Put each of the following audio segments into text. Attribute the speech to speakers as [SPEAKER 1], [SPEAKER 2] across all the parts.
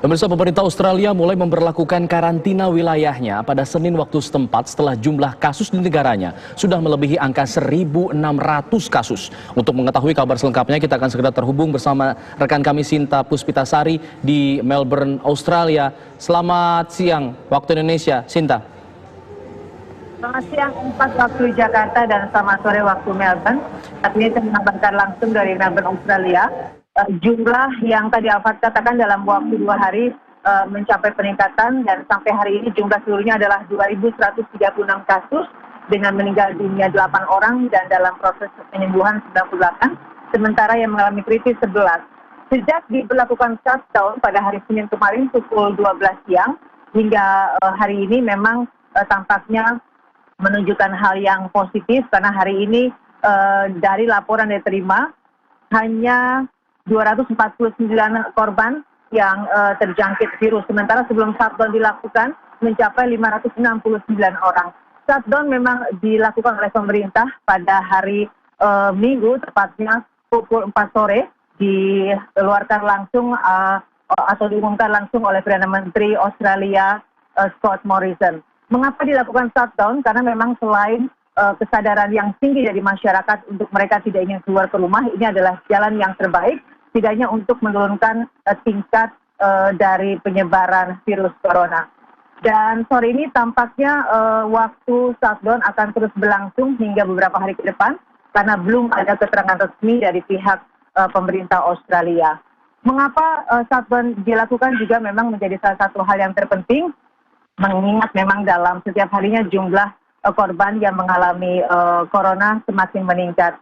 [SPEAKER 1] Pemirsa, pemerintah Australia mulai memberlakukan karantina wilayahnya pada Senin waktu setempat setelah jumlah kasus di negaranya sudah melebihi angka 1.600 kasus. Untuk mengetahui kabar selengkapnya, kita akan segera terhubung bersama rekan kami Sinta Puspitasari di Melbourne, Australia. Selamat siang waktu Indonesia, Sinta.
[SPEAKER 2] Selamat siang 4 waktu Jakarta dan selamat sore waktu Melbourne. Saat ini saya mengabarkan langsung dari Melbourne, Australia. Jumlah yang tadi Alfat katakan dalam waktu 2 hari mencapai peningkatan dan sampai hari ini jumlah seluruhnya adalah 2.136 kasus dengan meninggal dunia 8 orang dan dalam proses penyembuhan 98, sementara yang mengalami kritis 11. Sejak diberlakukan shutdown pada hari Senin kemarin pukul 12 siang hingga hari ini memang tampaknya menunjukkan hal yang positif karena hari ini dari laporan yang diterima hanya 249 korban yang terjangkit virus. Sementara sebelum shutdown dilakukan mencapai 569 orang. Shutdown memang dilakukan oleh pemerintah pada hari Minggu, tepatnya pukul 4 sore, dikeluarkan langsung atau diumumkan langsung oleh Perdana Menteri Australia Scott Morrison. Mengapa dilakukan shutdown? Karena memang selain kesadaran yang tinggi dari masyarakat untuk mereka tidak ingin keluar ke rumah, ini adalah jalan yang terbaik setidaknya untuk menurunkan tingkat dari penyebaran virus corona. Dan sore ini tampaknya waktu shutdown akan terus berlangsung hingga beberapa hari ke depan karena belum ada keterangan resmi dari pihak pemerintah Australia. Mengapa shutdown dilakukan juga memang menjadi salah satu hal yang terpenting, mengingat memang dalam setiap harinya jumlah korban yang mengalami corona semakin meningkat.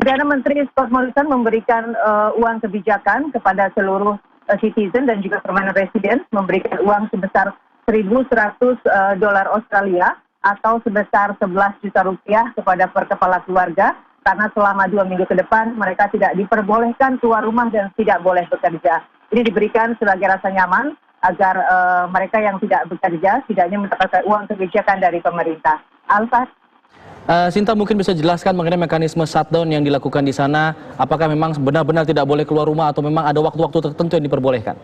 [SPEAKER 2] Perdana Menteri Scott Morrison memberikan uang kebijakan kepada seluruh citizen dan juga permanent resident, memberikan uang sebesar $1.100 Australia atau sebesar 11 juta rupiah kepada per kepala keluarga karena selama 2 minggu ke depan mereka tidak diperbolehkan keluar rumah dan tidak boleh bekerja. Ini diberikan sebagai rasa nyaman agar mereka yang tidak bekerja setidaknya mendapatkan uang kebijakan dari pemerintah. Alfat.
[SPEAKER 1] Sinta, mungkin bisa jelaskan mengenai mekanisme shutdown yang dilakukan di sana. Apakah memang benar-benar tidak boleh keluar rumah atau memang ada waktu-waktu tertentu yang diperbolehkan?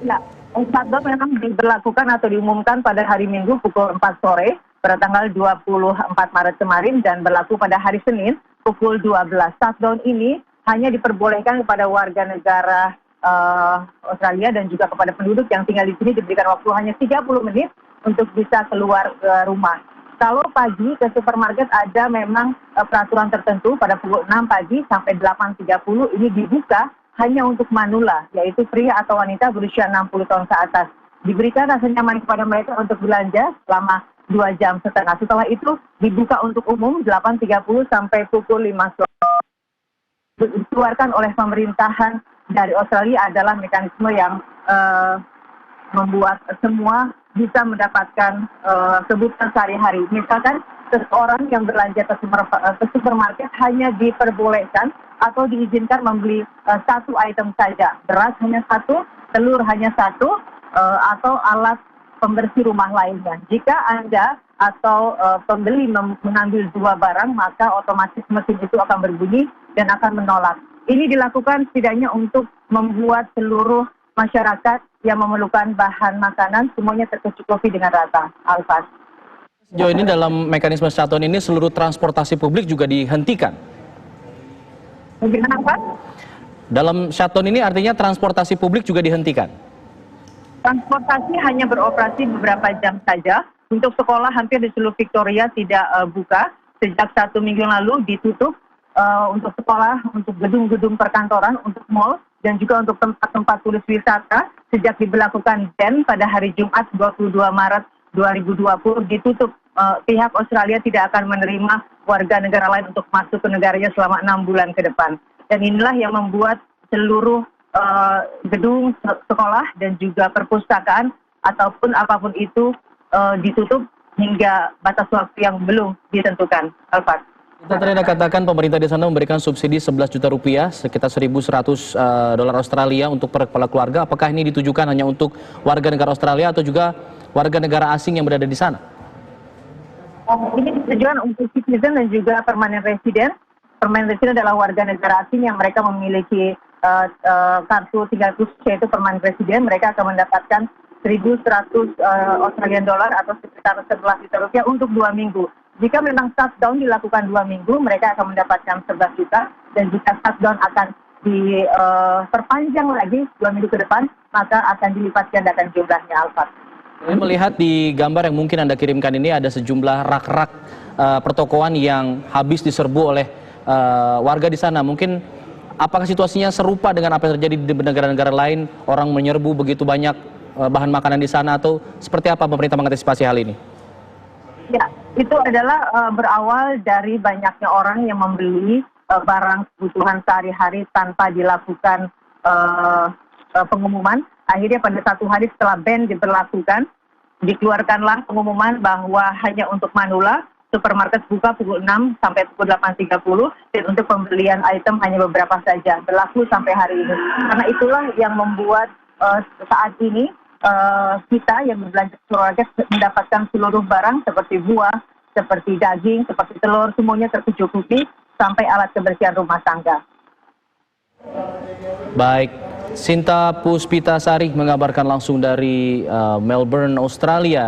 [SPEAKER 2] Ya, shutdown memang diberlakukan atau diumumkan pada hari Minggu pukul 4 sore pada tanggal 24 Maret kemarin dan berlaku pada hari Senin pukul 12. Shutdown ini hanya diperbolehkan kepada warga negara Australia dan juga kepada penduduk yang tinggal di sini diberikan waktu hanya 30 menit untuk bisa keluar ke rumah. Kalau pagi ke supermarket ada memang peraturan tertentu pada pukul 6 pagi sampai 8.30 ini dibuka hanya untuk manula, yaitu pria atau wanita berusia 60 tahun ke atas. Diberikan rasa nyaman kepada mereka untuk belanja selama 2,5 jam. Setelah itu dibuka untuk umum 8.30 sampai pukul 5 sore. Dikeluarkan oleh pemerintahan dari Australia adalah mekanisme yang membuat semua bisa mendapatkan kebutuhan sehari-hari. Misalkan seseorang yang belanja ke supermarket hanya diperbolehkan atau diizinkan membeli satu item saja. Beras hanya satu, telur hanya satu, atau alat pembersih rumah lainnya. Jika Anda atau pembeli mengambil 2 barang, maka otomatis mesin itu akan berbunyi dan akan menolak. Ini dilakukan setidaknya untuk membuat seluruh masyarakat yang memerlukan bahan makanan semuanya tercukupi dengan rata. Alfat.
[SPEAKER 1] Sejauh ini dalam mekanisme shutdown ini seluruh transportasi publik juga dihentikan.
[SPEAKER 2] Mungkin apa?
[SPEAKER 1] Dalam shutdown ini artinya transportasi publik juga dihentikan.
[SPEAKER 2] Transportasi hanya beroperasi beberapa jam saja. Untuk sekolah hampir di seluruh Victoria tidak buka. Sejak 1 minggu lalu ditutup untuk sekolah, untuk gedung-gedung perkantoran, untuk mal, dan juga untuk tempat-tempat turis wisata. Sejak diberlakukan ban pada hari Jumat 22 Maret 2020 ditutup. Pihak Australia tidak akan menerima warga negara lain untuk masuk ke negaranya selama 6 bulan ke depan. Dan inilah yang membuat seluruh gedung sekolah dan juga perpustakaan ataupun apapun itu ditutup hingga batas waktu yang belum ditentukan. Alfat.
[SPEAKER 1] Kita tadi ada katakan pemerintah di sana memberikan subsidi 11 juta rupiah, sekitar $1.100 Australia untuk per kepala keluarga. Apakah ini ditujukan hanya untuk warga negara Australia atau juga warga negara asing yang berada di sana?
[SPEAKER 2] Ini ditujukan untuk citizen dan juga permanent resident. Permanent resident adalah warga negara asing yang mereka memiliki kartu tinggal khusus yaitu permanent resident, mereka akan mendapatkan 1.100 Australian dollar atau sekitar 11 juta rupiah untuk 2 minggu. Jika memang shutdown dilakukan 2 minggu, mereka akan mendapatkan 11 juta, dan jika shutdown akan diperpanjang lagi 2 minggu ke depan, maka akan dilipat gandakan jumlahnya, Alfat.
[SPEAKER 1] Saya melihat di gambar yang mungkin Anda kirimkan ini ada sejumlah rak-rak pertokoan yang habis diserbu oleh warga di sana. Mungkin apakah situasinya serupa dengan apa yang terjadi di negara-negara lain, orang menyerbu begitu banyak bahan makanan di sana, atau seperti apa pemerintah mengantisipasi hal ini?
[SPEAKER 2] Ya, itu adalah berawal dari banyaknya orang yang membeli barang kebutuhan sehari-hari tanpa dilakukan pengumuman. Akhirnya pada satu hari setelah ban diberlakukan, dikeluarkanlah pengumuman bahwa hanya untuk manula, supermarket buka pukul 6 sampai pukul 8.30, dan untuk pembelian item hanya beberapa saja, berlaku sampai hari ini. Karena itulah yang membuat saat ini kita yang berbelanja supermarket mendapatkan seluruh barang seperti buah, seperti daging, seperti telur, semuanya tercukupi sampai alat kebersihan rumah tangga.
[SPEAKER 1] Baik, Sinta Puspitasari mengabarkan langsung dari Melbourne, Australia.